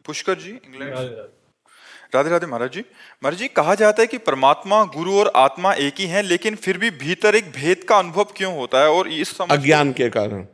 पुष्कर जी England से। राधे राधे। राधे राधे महाराज जी। महाराज जी, कहा जाता है कि परमात्मा, गुरु और आत्मा एक ही हैं, लेकिन फिर भी भीतर एक भेद का अनुभव क्यों होता है? और इस समझ अज्ञान के कारण।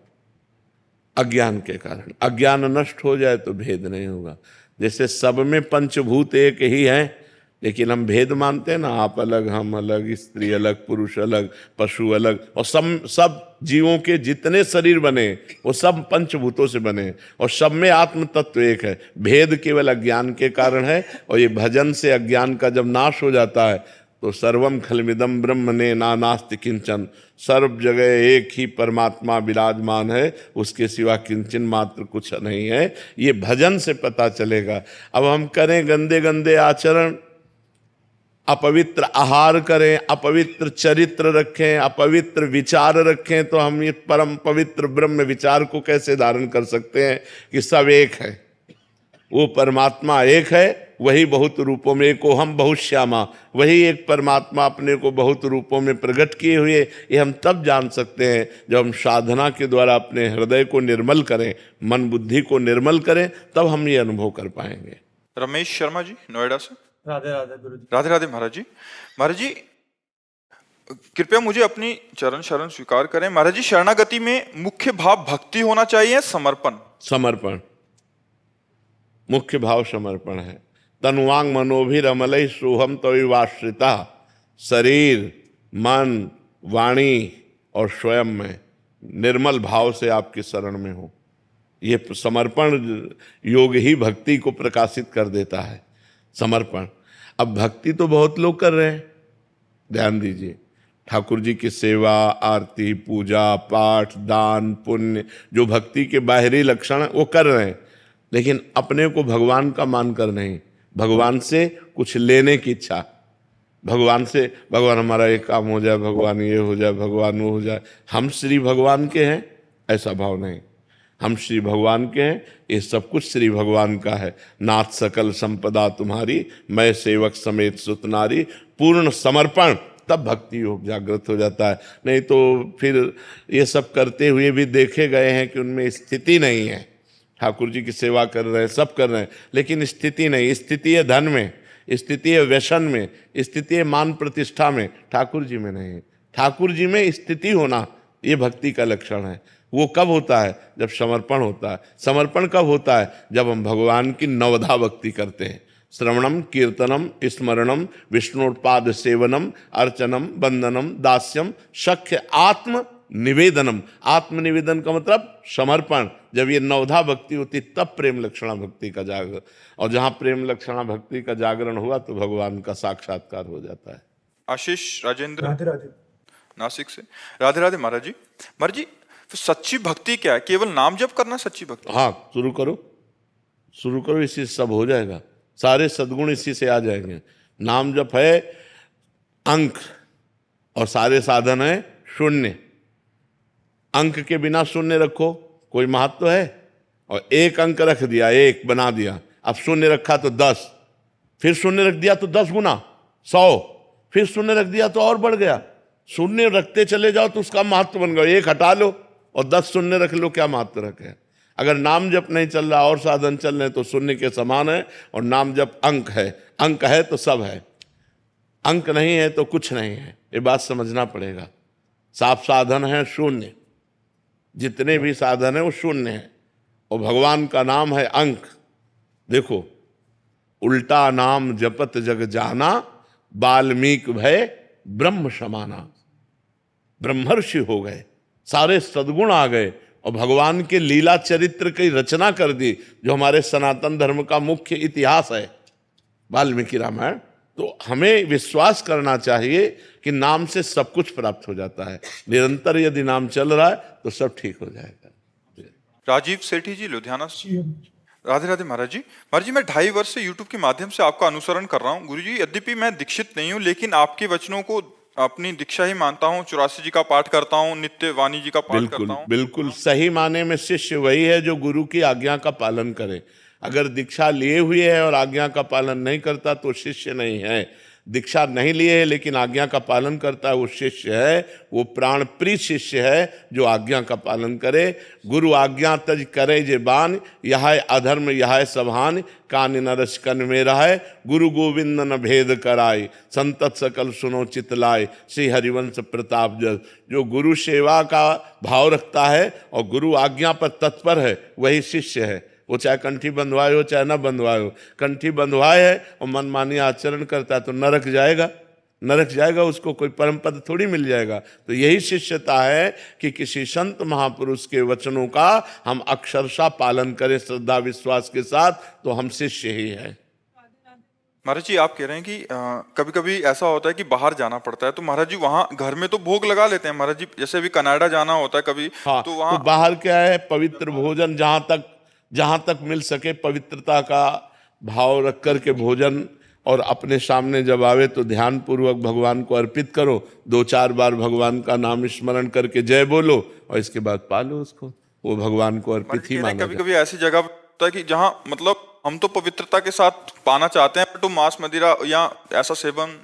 अज्ञान के कारण। अज्ञान नष्ट हो जाए तो भेद नहीं होगा। जैसे सब में पंचभूत एक ही हैं, लेकिन हम भेद मानते हैं ना, आप अलग हम अलग, स्त्री अलग पुरुष अलग, पशु अलग, और सब जीवों के जितने शरीर बने वो सब पंचभूतों से बने, और सब में आत्म तत्व एक है। भेद केवल अज्ञान के कारण है। और ये भजन से अज्ञान का जब नाश हो जाता है तो सर्वम खलमिदम ब्रह्मणे नानास्ति किंचन, सर्व जगह एक ही परमात्मा विराजमान है, उसके सिवा किंचन मात्र कुछ नहीं है। ये भजन से पता चलेगा। अब हम करें गंदे गंदे आचरण, अपवित्र आहार करें, अपवित्र चरित्र रखें, अपवित्र विचार रखें, तो हम ये परम पवित्र ब्रह्म विचार को कैसे धारण कर सकते हैं कि सब एक है? वो परमात्मा एक है, वही बहुत रूपों में, एको हम बहुत श्यामा, वही एक परमात्मा अपने को बहुत रूपों में प्रकट किए हुए। ये हम तब जान सकते हैं जब हम साधना के द्वारा अपने हृदय को निर्मल करें, मन बुद्धि को निर्मल करें, तब हम ये अनुभव कर पाएंगे। रमेश शर्मा जी नोएडा से। राधे राधे गुरु जी। राधे राधे महाराज जी। महाराज जी, कृपया मुझे अपनी चरण शरण स्वीकार करें। महाराज जी, शरणागति में मुख्य भाव भक्ति होना चाहिए, समर्पण? समर्पण। मुख्य भाव समर्पण है। तनुवांग मनोभिरमलैः सोहम तविवाश्रिता। शरीर, मन, वाणी और स्वयं में निर्मल भाव से आपकी शरण में हो। ये समर्पण योग ही भक्ति को प्रकाशित कर देता है। समर्पण। अब भक्ति तो बहुत लोग कर रहे हैं, ध्यान दीजिए। ठाकुर जी की सेवा, आरती, पूजा, पाठ, दान, पुण्य, जो भक्ति के बाहरी लक्षण हैं वो कर रहे हैं, लेकिन अपने को भगवान का मानकर नहीं, भगवान से कुछ लेने की इच्छा। भगवान से, भगवान हमारा ये काम हो जाए, भगवान ये हो जाए, भगवान वो हो जाए। हम श्री भगवान के हैं, ऐसा भाव नहीं। हम श्री भगवान के हैं, ये सब कुछ श्री भगवान का है। नाथ सकल संपदा तुम्हारी, मैं सेवक समेत सुत नारी। पूर्ण समर्पण, तब भक्ति योग जागृत हो जाता है। नहीं तो फिर ये सब करते हुए भी देखे गए हैं कि उनमें स्थिति नहीं है। ठाकुर जी की सेवा कर रहे हैं, सब कर रहे हैं, लेकिन स्थिति नहीं। स्थिति है धन में, स्थिति है व्यसन में, स्थिति है मान प्रतिष्ठा में, ठाकुर जी में नहीं। ठाकुर जी में स्थिति होना ये भक्ति का लक्षण है। वो कब होता है? जब समर्पण होता है। समर्पण कब होता है? जब हम भगवान की नवधा भक्ति करते हैं। श्रवणम, कीर्तनम, स्मरणम, विष्णुपाद सेवनम, अर्चनम, वंदनम, दास्यम, सख्य आत्म निवेदनम। आत्मनिवेदन का मतलब समर्पण। जब ये नवधा भक्ति होती तब प्रेम लक्षणा भक्ति का जागरण, और जहाँ प्रेम लक्षणा भक्ति का जागरण हुआ तो भगवान का साक्षात्कार हो जाता है। आशीष राजेंद्र राधे राधे। नासिक से। राधे राधे महाराज जी। महाराज जी, तो सच्ची भक्ति क्या है? केवल नाम जप करना सच्ची भक्ति? हाँ, शुरू करो, शुरू करो, इसी से सब हो जाएगा। सारे सद्गुण इसी से आ जाएंगे। नाम जप है अंक, और सारे साधन है शून्य। अंक के बिना शून्य रखो, कोई महत्व है? और एक अंक रख दिया, एक बना दिया, अब शून्य रखा तो 10, फिर शून्य रख दिया तो 10 गुना 100, फिर शून्य रख दिया तो और बढ़ गया। शून्य रखते चले जाओ तो उसका महत्व बन गया। एक हटा लो और 10 शून्य रख लो, क्या महत्व रखे? अगर नाम जप नहीं चल रहा और साधन चल रहे तो शून्य के समान है। और नाम जप अंक है, अंक है तो सब है, अंक नहीं है तो कुछ नहीं है। ये बात समझना पड़ेगा। साफ साधन है शून्य, जितने भी साधन है वो शून्य है, और भगवान का नाम है अंक। देखो, उल्टा नाम जपत जग जाना, वाल्मीकि भय ब्रह्म समाना। ब्रह्मर्षि हो गए, सारे सद्गुण आ गए, और भगवान के लीला चरित्र की रचना कर दी, जो हमारे सनातन धर्म का मुख्य इतिहास है, वाल्मीकि रामायण। तो हमें विश्वास करना चाहिए कि नाम से सब कुछ प्राप्त हो जाता है। निरंतर यदि नाम चल रहा है तो सब ठीक हो जाएगा। राजीव सेठी जी लुधियाना से। राधे राधे महाराज जी। महाराज जी, मैं 2.5 वर्ष से यूट्यूब के माध्यम से आपका अनुसरण कर रहा हूँ। गुरु जी, यद्यपि मैं दीक्षित नहीं हूँ, लेकिन आपके वचनों को अपनी दीक्षा ही मानता हूँ। 84 जी का पाठ करता हूँ, नित्य वाणी जी का पाठ करता हूँ। बिल्कुल सही माने में शिष्य वही है जो गुरु की आज्ञा का पालन करे। अगर दीक्षा लिए हुए है और आज्ञा का पालन नहीं करता तो शिष्य नहीं है। दीक्षा नहीं लिए है लेकिन आज्ञा का पालन करता है वो शिष्य है, वो प्राण प्रिय शिष्य है जो आज्ञा का पालन करे। गुरु आज्ञा तज करे जे बान, यह अधर्म यह सभान, कान नरस कन में रहे, गुरु गोविंद न भेद कराए, संतत सकल सुनो चितलाए, श्री हरिवंश प्रताप जस। जो गुरु सेवा का भाव रखता है और गुरु आज्ञा पर तत्पर है वही शिष्य है। वो चाहे कंठी बंधवाए हो चाहे ना बंधवाए हो, कंठी बंधवाए है और मनमानी आचरण करता है तो नरक जाएगा, नरक जाएगा, उसको कोई परम पद थोड़ी मिल जाएगा। तो यही शिष्यता है कि किसी संत महापुरुष के वचनों का हम अक्षरशः पालन करें श्रद्धा विश्वास के साथ, तो हम शिष्य ही है। महाराज जी आप कह रहे हैं कि कभी कभी ऐसा होता है कि बाहर जाना पड़ता है, तो महाराज जी वहाँ घर में तो भोग लगा लेते हैं महाराज जी, जैसे अभी कनाडा जाना होता है कभी, हाँ, तो वहाँ तो बाहर क्या है, पवित्र भोजन जहाँ तक मिल सके पवित्रता का भाव रख कर के भोजन, और अपने सामने जब आवे तो ध्यान पूर्वक भगवान को अर्पित करो, 2-4 बार भगवान का नाम स्मरण करके जय बोलो और इसके बाद पालो उसको, वो भगवान को अर्पित ही माना। कभी कभी ऐसी जगह होता है कि जहाँ मतलब हम तो पवित्रता के साथ पाना चाहते हैं, तो मांस मदिरा या ऐसा सेवन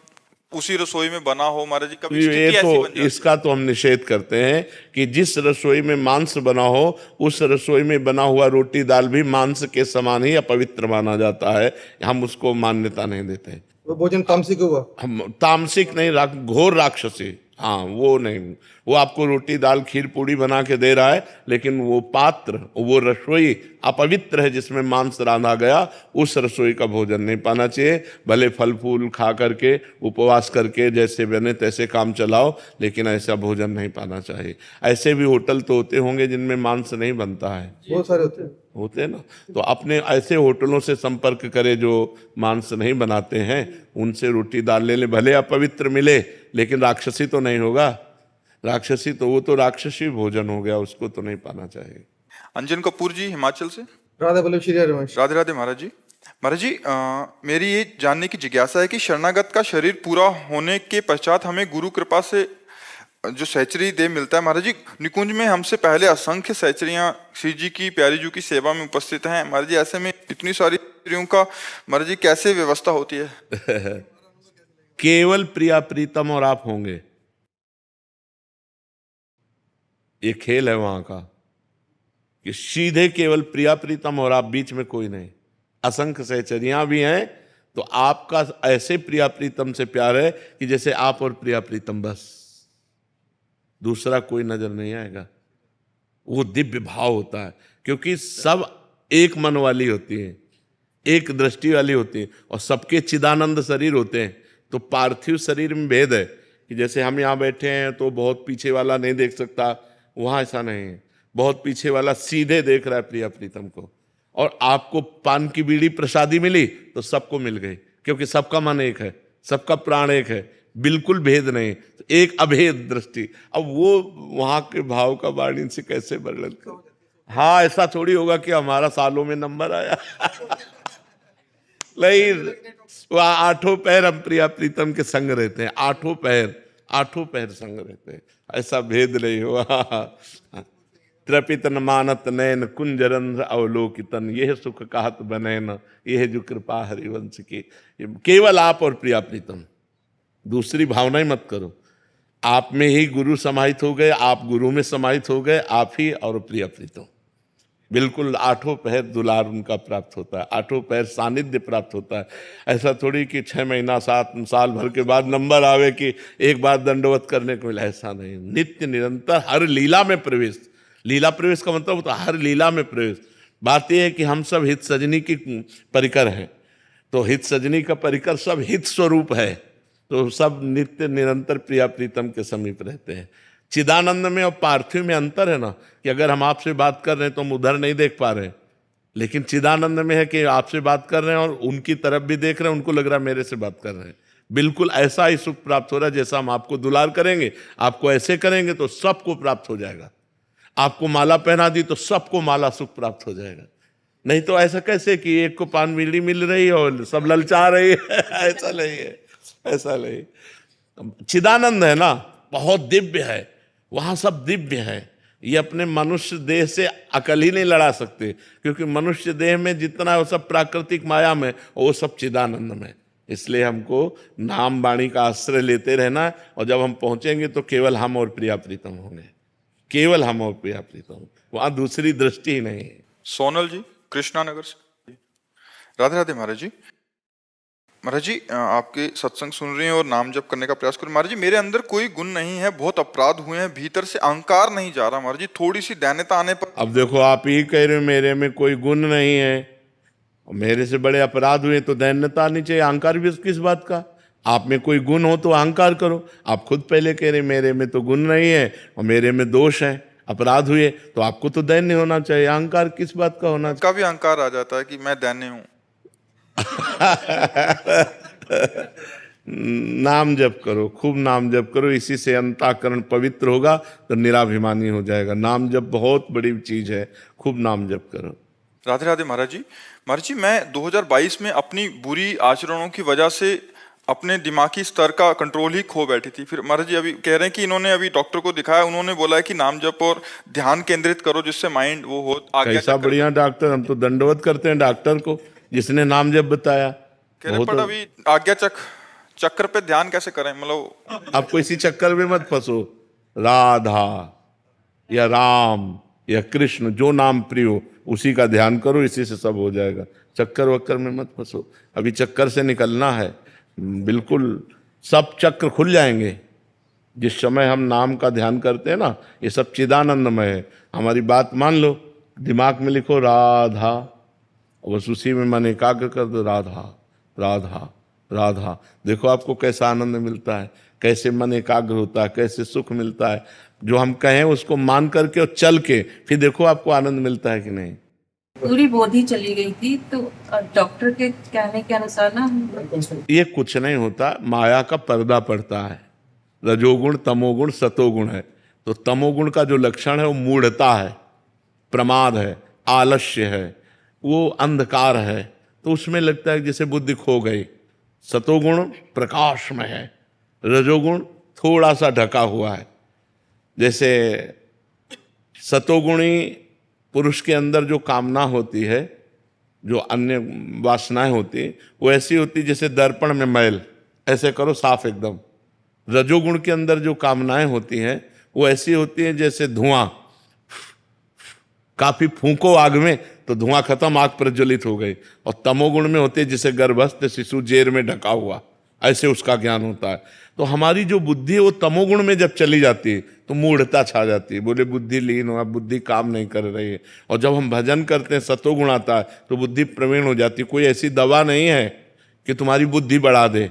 उसी रसोई में बना हो महाराज जी, कभी स्थिति ऐसी बन जाती है। इसका तो हम निषेध करते हैं कि जिस रसोई में मांस बना हो उस रसोई में बना हुआ रोटी दाल भी मांस के समान ही अपवित्र माना जाता है, हम उसको मान्यता नहीं देते। वो भोजन तामसिक हुआ, हम तामसिक नहीं, घोर राक्षसी, हाँ वो नहीं। वो आपको रोटी दाल खीर पूड़ी बना के दे रहा है लेकिन वो पात्र, वो रसोई अपवित्र है जिसमें मांस रांधा गया, उस रसोई का भोजन नहीं पाना चाहिए। भले फल फूल खा करके उपवास करके जैसे बने तैसे काम चलाओ, लेकिन ऐसा भोजन नहीं पाना चाहिए। ऐसे भी होटल तो होते होंगे जिनमें मांस नहीं बनता है, बहुत सारे होते हैं ना, तो अपने ऐसे होटलों से संपर्क करे जो मांस नहीं बनाते हैं, उनसे रोटी दाल ले ले, भले अपवित्र मिले लेकिन राक्षसी तो नहीं होगा। राक्षसी तो वो तो राक्षसी भोजन हो गया, उसको तो नहीं पाना चाहिए। अंजन कपूर जी हिमाचल से। राधे बोलो श्री हरिवंश। राधे राधे महाराज जी। महाराज जी मेरी ये जानने की जिज्ञासा है कि शरणागत का शरीर पूरा होने के पश्चात हमें गुरु कृपा से जो सहचरी देह मिलता है, महाराज जी निकुंज में हमसे पहले असंख्य सहचरियां श्री जी की प्यारी जी की सेवा में उपस्थित हैं महाराज जी, ऐसे में इतनी सारी सहचरियों का महाराज जी कैसे व्यवस्था होती है? केवल प्रिया प्रीतम और आप होंगे, ये खेल है वहां का कि सीधे केवल प्रिया प्रीतम और आप, बीच में कोई नहीं। असंख्य सहचरियां भी हैं तो आपका ऐसे प्रिया प्रीतम से प्यार है कि जैसे आप और प्रिया प्रीतम, बस दूसरा कोई नजर नहीं आएगा। वो दिव्य भाव होता है क्योंकि सब एक मन वाली होती है, एक दृष्टि वाली होती है और सबके चिदानंद शरीर होते हैं। तो पार्थिव शरीर में भेद है कि जैसे हम यहाँ बैठे हैं तो बहुत पीछे वाला नहीं देख सकता, वहाँ ऐसा नहीं है, बहुत पीछे वाला सीधे देख रहा है प्रिया प्रीतम को। और आपको पान की बीड़ी प्रसादी मिली तो सबको मिल गई, क्योंकि सबका मन एक है, सबका प्राण एक है, बिल्कुल भेद नहीं, एक अभेद दृष्टि। अब वो वहां के भाव का वाणी से कैसे वर्णन कर। हाँ, ऐसा थोड़ी होगा कि हमारा सालों में नंबर आया नहीं, वह 8 पैर हम प्रिया प्रीतम के संग रहते हैं, 8 पैर संग रहते हैं, ऐसा भेद नहीं हुआ। त्रपितन मानत नैन कुंजरंध्र अवलोकितन, यह सुख कहत बनैन, यह जो कृपा हरिवंश की। केवल आप और प्रिया प्रीतम, दूसरी भावना ही मत करो। आप में ही गुरु समाहित हो गए, आप गुरु में समाहित हो गए, आप ही और प्रिया प्रीतम। बिल्कुल 8 पैर दुलार उनका प्राप्त होता है, 8 पैर सानिध्य प्राप्त होता है। ऐसा थोड़ी कि 6 महीना 7 साल भर के बाद नंबर आवे कि एक बार दंडवत करने को मिला, ऐसा नहीं। नित्य निरंतर हर लीला में प्रवेश। लीला प्रवेश का मतलब होता है हर लीला में प्रवेश। बात यह है कि हम सब हित सजनी की परिकर हैं, तो हित सजनी का परिकर सब हित स्वरूप है, तो सब नित्य निरंतर प्रिया प्रीतम के समीप रहते हैं। चिदानंद में और पार्थिव में अंतर है ना, कि अगर हम आपसे बात कर रहे हैं तो हम उधर नहीं देख पा रहे हैं, लेकिन चिदानंद में है कि आपसे बात कर रहे हैं और उनकी तरफ भी देख रहे हैं, उनको लग रहा है मेरे से बात कर रहे हैं। बिल्कुल ऐसा ही सुख प्राप्त हो रहा है जैसा हम आपको दुलार करेंगे, आपको ऐसे करेंगे तो सबको प्राप्त हो जाएगा। आपको माला पहना दी तो सबको माला सुख प्राप्त हो जाएगा। नहीं तो ऐसा कैसे कि एक को पान बीड़ी मिल रही है और सब ललचा रही है ऐसा नहीं है, ऐसा नहीं। चिदानंद है ना, बहुत दिव्य है, वहां सब दिव्य है। ये अपने मनुष्य देह से अकल ही नहीं लड़ा सकते, क्योंकि मनुष्य देह में जितना है वो सब प्राकृतिक माया में, वो सब चिदानंद में। इसलिए हमको नाम वाणी का आश्रय लेते रहना है, और जब हम पहुंचेंगे तो केवल हम और प्रिया प्रीतम होंगे, केवल हम और प्रिया प्रीतम, वहां दूसरी दृष्टि ही नहीं है। सोनल जी कृष्णा नगर से। राधे राधे महाराज जी। महाराज जी आपके सत्संग सुन रहे हैं और नाम जप करने का प्रयास करें। महाराज जी मेरे अंदर कोई गुण नहीं है, बहुत अपराध हुए हैं, भीतर से अहंकार नहीं जा रहा महाराज जी, थोड़ी सी दैन्यता आने पर। अब देखो, आप ही कह रहे हो मेरे में कोई गुण नहीं है, और मेरे से बड़े अपराध हुए तो दैन्यता आनी चाहिए, अहंकार भी किस बात का। आप में कोई गुण हो तो अहंकार करो। आप खुद पहले कह रहे मेरे में तो गुण नहीं है और मेरे में दोष है, अपराध हुए, तो आपको तो दैन्य होना चाहिए, अहंकार किस बात का होना चाहिए। का भी अहंकार आ जाता है कि मैं दैन्य हूं। नाम जप करो, खूब नाम जप करो, इसी से अंतःकरण पवित्र होगा तो निराभिमानी हो जाएगा। नाम जप बहुत बड़ी चीज है, खूब नाम जप करो। राधे राधे महाराज जी। महाराज जी मैं 2022 में अपनी बुरी आचरणों की वजह से अपने दिमागी स्तर का कंट्रोल ही खो बैठी थी। फिर महाराज जी अभी कह रहे हैं कि इन्होंने अभी डॉक्टर को दिखाया, उन्होंने बोला है कि नाम जप और ध्यान केंद्रित करो जिससे माइंड वो हो आगे। कैसा बढ़िया डॉक्टर, हम तो दंडवत करते हैं डॉक्टर को जिसने नाम जप बताया। कह रहे पर अभी आज्ञा चक्र पे ध्यान कैसे करें, मतलब आपको इसी चक्कर में मत फंसो। राधा या राम या कृष्ण, जो नाम प्रिय हो उसी का ध्यान करो, इसी से सब हो जाएगा। चक्कर वक्कर में मत फंसो, अभी चक्कर से निकलना है। बिल्कुल सब चक्र खुल जाएंगे जिस समय हम नाम का ध्यान करते हैं ना। ये सब चिदानंदमय है। हमारी बात मान लो, दिमाग में लिखो राधा, बस उसी में मन एकाग्र कर दो, राधा राधा राधा। देखो आपको कैसा आनंद मिलता है, कैसे मन एकाग्र होता है, कैसे सुख मिलता है। जो हम कहें उसको मान करके और चल के फिर देखो आपको आनंद मिलता है कि नहीं। पूरी बोधी चली गई थी, तो डॉक्टर के कहने के अनुसार ना ये कुछ नहीं होता, माया का पर्दा पड़ता है। रजोगुण तमोगुण सतोगुण है, तो तमोगुण का जो लक्षण है वो मूढ़ता है, प्रमाद है, आलस्य है, वो अंधकार है, तो उसमें लगता है जैसे बुद्धि खो गई। सतोगुण प्रकाश में है, रजोगुण थोड़ा सा ढका हुआ है। जैसे सतोगुणी पुरुष के अंदर जो कामना होती है, जो अन्य वासनाएं होती हैं, वो ऐसी होती जैसे दर्पण में मैल, ऐसे करो साफ एकदम। रजोगुण के अंदर जो कामनाएं होती हैं वो ऐसी होती हैं जैसे धुआं, काफी फूंको आग में तो धुआं खत्म, आग प्रज्वलित हो गई। और तमोगुण में होते हैं जैसे गर्भस्थ शिशु जेर में ढका हुआ, ऐसे उसका ज्ञान होता है। तो हमारी जो बुद्धि है वो तमोगुण में जब चली जाती है तो मूढ़ता छा जाती है, बोले बुद्धि लीन हो, बुद्धि काम नहीं कर रही है। और जब हम भजन करते हैं सतोगुण आता है तो बुद्धि प्रवीण हो जाती है। कोई ऐसी दवा नहीं है कि तुम्हारी बुद्धि बढ़ा दे,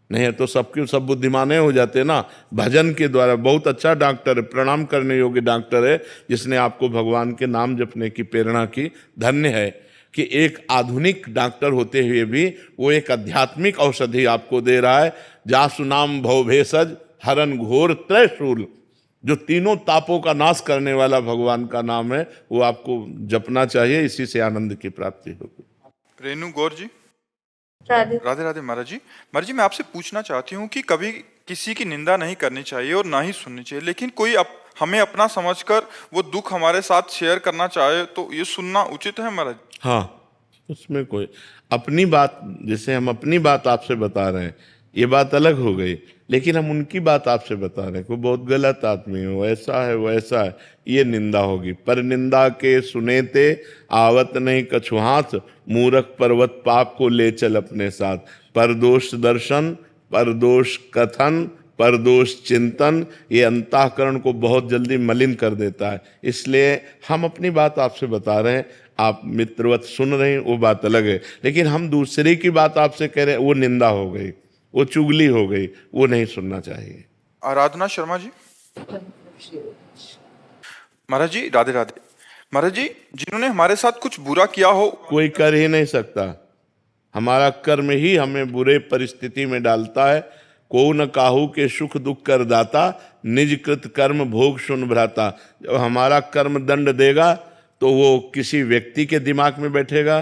नहीं है तो सबके सब बुद्धिमाने हो जाते हैं ना भजन के द्वारा। बहुत अच्छा डॉक्टर है, प्रणाम करने योग्य डॉक्टर है, जिसने आपको भगवान के नाम जपने की प्रेरणा की। धन्य है कि एक आधुनिक डॉक्टर होते हुए भी वो एक आध्यात्मिक औषधि आपको दे रहा है। जासु नाम भव भेषज हरन घोर त्रैशूल, जो तीनों तापों का नाश करने वाला भगवान का नाम है, वो आपको जपना चाहिए, इसी से आनंद की प्राप्ति होगी। रेणु गौर जी। राधे राधे राधे महाराज जी। महाराज जी मैं आपसे पूछना चाहती हूँ कि कभी किसी की निंदा नहीं करनी चाहिए और ना ही सुननी चाहिए, लेकिन कोई हमें अपना समझकर वो दुख हमारे साथ शेयर करना चाहे तो ये सुनना उचित है महाराज? हाँ, उसमें कोई अपनी बात, जैसे हम अपनी बात आपसे बता रहे हैं, ये बात अलग हो गई, लेकिन हम उनकी बात आपसे बता रहे हैं, कोई बहुत गलत आदमी है, वैसा है वैसा है, ये निंदा होगी। पर निंदा के सुनेते आवत नहीं कछु हाथ, मूर्ख पर्वत पाप को ले चल अपने साथ। परदोष दर्शन, परदोष कथन, परदोष चिंतन, ये अंतःकरण को बहुत जल्दी मलिन कर देता है। इसलिए हम अपनी बात आपसे बता रहे हैं, आप मित्रवत सुन रहे हैं, वो बात अलग है। लेकिन हम दूसरे की बात आपसे कह रहे हैं, वो निंदा हो गई, वो चुगली हो गई, वो नहीं सुनना चाहिए। आराधना शर्मा जी। महाराज जी राधे राधे। महाराज जी जिन्होंने हमारे साथ कुछ बुरा किया हो, कोई कर ही नहीं सकता, हमारा कर्म ही हमें बुरे परिस्थिति में डालता है। को न काहू के सुख दुख कर दाता, निज कृत कर्म भोग सुन भ्राता। जब हमारा कर्म दंड देगा तो वो किसी व्यक्ति के दिमाग में बैठेगा,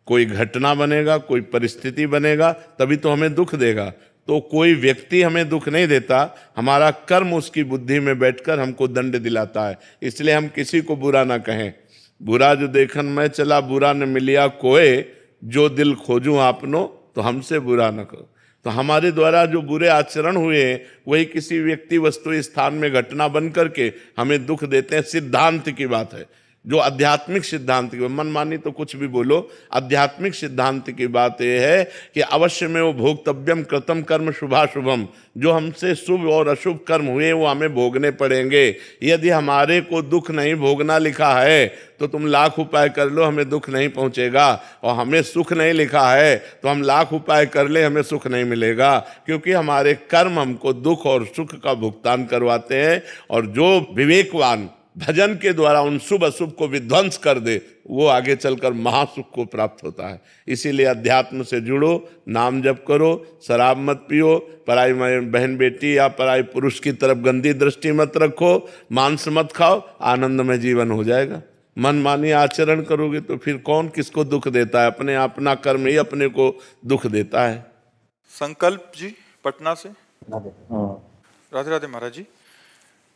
कोई घटना बनेगा, कोई परिस्थिति बनेगा, तभी तो हमें दुख देगा। तो कोई व्यक्ति हमें दुख नहीं देता, हमारा कर्म उसकी बुद्धि में बैठकर हमको दंड दिलाता है। इसलिए हम किसी को बुरा ना कहें। बुरा जो देखन मैं चला, बुरा न मिलिया कोय, जो दिल खोजूं आपनो तो हमसे बुरा न करो। तो हमारे द्वारा जो बुरे आचरण हुए हैं वही किसी व्यक्ति वस्तु स्थान में घटना बन करके हमें दुख देते हैं। सिद्धांत की बात है, जो आध्यात्मिक सिद्धांत की, मनमानी तो कुछ भी बोलो, आध्यात्मिक सिद्धांत की बात यह है कि अवश्य में वो भोक्तव्यम कृतम कर्म शुभाशुभम, जो हमसे शुभ और अशुभ कर्म हुए वो हमें भोगने पड़ेंगे। यदि हमारे को दुख नहीं भोगना लिखा है तो तुम लाख उपाय कर लो, हमें दुख नहीं पहुंचेगा, और हमें सुख नहीं लिखा है तो हम लाख उपाय कर ले, हमें सुख नहीं मिलेगा, क्योंकि हमारे कर्म हमको दुख और सुख का भुगतान करवाते हैं। और जो विवेकवान भजन के द्वारा उन शुभ अशुभ को विध्वंस कर दे वो आगे चलकर महासुख को प्राप्त होता है। इसीलिए अध्यात्म से जुड़ो, नाम जप करो, शराब मत पियो, पराई बहन बेटी या पराई पुरुष की तरफ गंदी दृष्टि मत रखो, मांस मत खाओ, आनंद में जीवन हो जाएगा। मनमानी आचरण करोगे तो फिर कौन किसको दुख देता है? अपना कर्म ही अपने को दुख देता है। संकल्प जी पटना से। राधे राधे महाराज जी।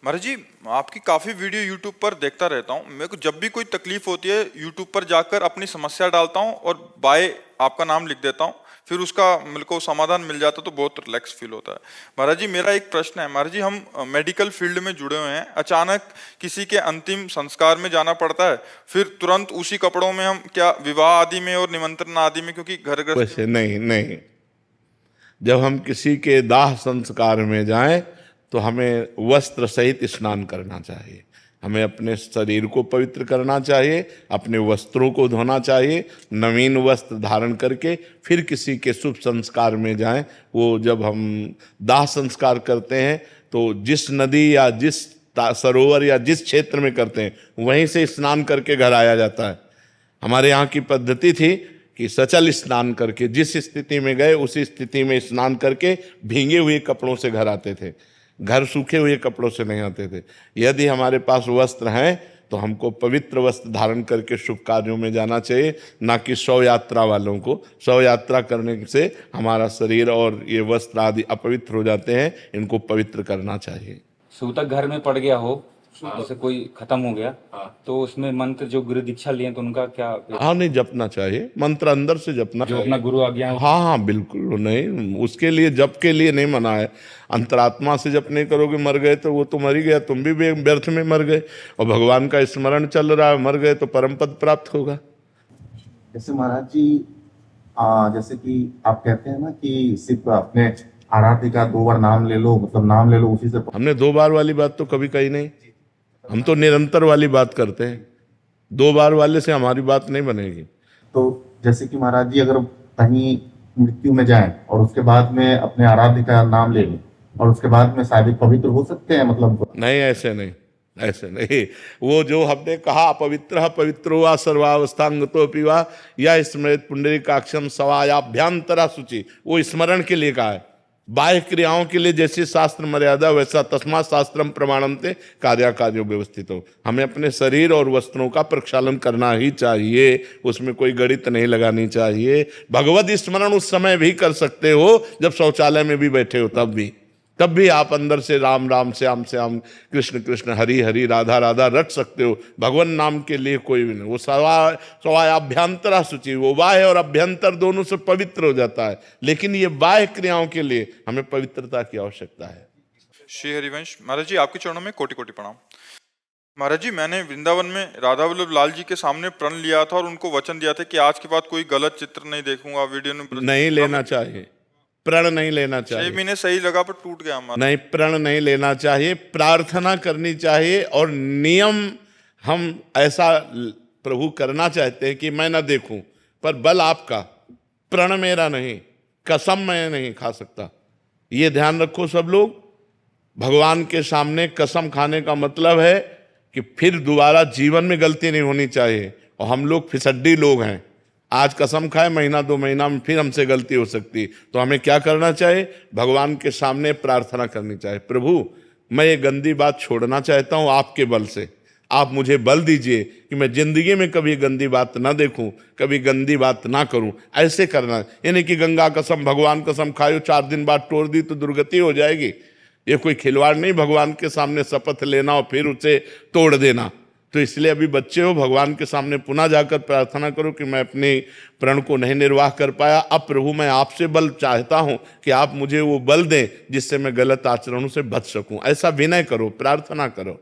महाराज जी, आपकी काफ़ी वीडियो यूट्यूब पर देखता रहता हूँ। मेरे को जब भी कोई तकलीफ होती है यूट्यूब पर जाकर अपनी समस्या डालता हूँ और बाय आपका नाम लिख देता हूँ, फिर उसका मेरे को समाधान मिल जाता तो बहुत रिलैक्स फील होता है। महाराज जी, मेरा एक प्रश्न है। महाराज जी, हम मेडिकल फील्ड में जुड़े हुए हैं, अचानक किसी के अंतिम संस्कार में जाना पड़ता है, फिर तुरंत उसी कपड़ों में हम क्या विवाह आदि में और निमंत्रण आदि में, क्योंकि घर वैसे नहीं, जब हम किसी के दाह संस्कार में जाएं तो हमें वस्त्र सहित स्नान करना चाहिए, हमें अपने शरीर को पवित्र करना चाहिए, अपने वस्त्रों को धोना चाहिए, नवीन वस्त्र धारण करके फिर किसी के शुभ संस्कार में जाएं। वो जब हम दाह संस्कार करते हैं तो जिस नदी या जिस सरोवर या जिस क्षेत्र में करते हैं वहीं से स्नान करके घर आया जाता है। हमारे यहाँ की पद्धति थी कि सचल स्नान करके जिस स्थिति में गए उसी स्थिति में स्नान करके भींगे हुए कपड़ों से घर आते थे, घर सूखे हुए कपड़ों से नहीं आते थे। यदि हमारे पास वस्त्र हैं तो हमको पवित्र वस्त्र धारण करके शुभ कार्यों में जाना चाहिए, ना कि शव यात्रा वालों को। शव यात्रा करने से हमारा शरीर और ये वस्त्र आदि अपवित्र हो जाते हैं, इनको पवित्र करना चाहिए। सूतक घर में पड़ गया हो, जैसे कोई खत्म हो गया, तो उसमें मंत्र जो गुरु दीक्षा लिए तो उनका क्या? हाँ, नहीं जपना चाहिए, मंत्र अंदर से जपना, जो अपना गुरु आज्ञा। हाँ, बिल्कुल नहीं, उसके लिए जप के लिए नहीं मना है। अंतरात्मा से जप नहीं करोगे, मर गए तो वो तो मर ही गया, तुम भी व्यर्थ में मर गए। और भगवान का स्मरण चल रहा है, मर गए तो परम पद प्राप्त होगा। जैसे महाराज जी, जैसे कि आप कहते हैं ना कि सिर्फ अपने आराध्य का 2 बार नाम ले लो, मतलब नाम ले लो उसी से। हमने 2 बार वाली बात तो कभी कही नहीं, हम तो निरंतर वाली बात करते हैं। 2 बार वाले से हमारी बात नहीं बनेगी। तो जैसे कि महाराज जी, अगर कहीं मृत्यु में जाएं और उसके बाद में अपने आराध्य का नाम ले लें और उसके बाद में शायद पवित्र हो सकते हैं, मतलब नहीं, ऐसे नहीं। वो जो हमने कहा पवित्र पवित्रो वा सर्वावस्थांगतो पिवा या स्मृत पुंडरीकाक्षम सवायाभ्यंतरा शुचि, वो स्मरण के लिए कहा है। बाह्य क्रियाओं के लिए जैसी शास्त्र मर्यादा वैसा तस्मात् शास्त्रम प्रमाणन्ते कार्याकार्यो व्यवस्थित हो। हमें अपने शरीर और वस्त्रों का प्रक्षालन करना ही चाहिए, उसमें कोई गणित नहीं लगानी चाहिए। भगवत स्मरण उस समय भी कर सकते हो जब शौचालय में भी बैठे हो, तब भी आप अंदर से राम राम श्याम श्याम कृष्ण कृष्ण हरि हरि राधा राधा रट सकते हो। भगवान नाम के लिए कोई भी नहीं, वो सवायाभ्यंतरा शुचि, वो बाह्य और अभ्यंतर दोनों से पवित्र हो जाता है। लेकिन ये बाह्य क्रियाओं के लिए हमें पवित्रता की आवश्यकता है। श्री हरिवंश महाराज जी, आपके चरणों में कोटि कोटि प्रणाम। महाराज जी, मैंने वृंदावन में राधा वल्लभ लाल जी के सामने प्रण लिया था और उनको वचन दिया था कि आज के बाद कोई गलत चित्र नहीं देखूंगा, वीडियो नहीं लेना चाहिए, प्रण नहीं लेना चाहिए। 6 महीने सही लगा पर टूट गया हमारा। नहीं, प्रण नहीं लेना चाहिए, प्रार्थना करनी चाहिए। और नियम हम ऐसा प्रभु करना चाहते हैं कि मैं ना देखूं, पर बल आपका, प्रण मेरा नहीं, कसम मैं नहीं खा सकता। ये ध्यान रखो सब लोग। भगवान के सामने कसम खाने का मतलब है कि फिर दोबारा जीवन में गलती नहीं होनी चाहिए। और हम लोग फिसड्डी लोग हैं, आज कसम खाए, महीना 2 महीना में फिर हमसे गलती हो सकती। तो हमें क्या करना चाहिए? भगवान के सामने प्रार्थना करनी चाहिए, प्रभु मैं ये गंदी बात छोड़ना चाहता हूँ, आपके बल से आप मुझे बल दीजिए कि मैं जिंदगी में कभी गंदी बात ना देखूं, कभी गंदी बात ना करूं। ऐसे करना, यानी कि गंगा कसम भगवान कसम खायो, 4 दिन बाद तोड़ दी तो दुर्गति हो जाएगी। ये कोई खिलवाड़ नहीं, भगवान के सामने शपथ लेना और फिर उसे तोड़ देना। तो इसलिए अभी बच्चे हो, भगवान के सामने पुनः जाकर प्रार्थना करो कि मैं अपने प्रण को नहीं निर्वाह कर पाया, अब प्रभु मैं आपसे बल चाहता हूं कि आप मुझे वो बल दें जिससे मैं गलत आचरणों से बच सकूं। ऐसा विनय करो, प्रार्थना करो।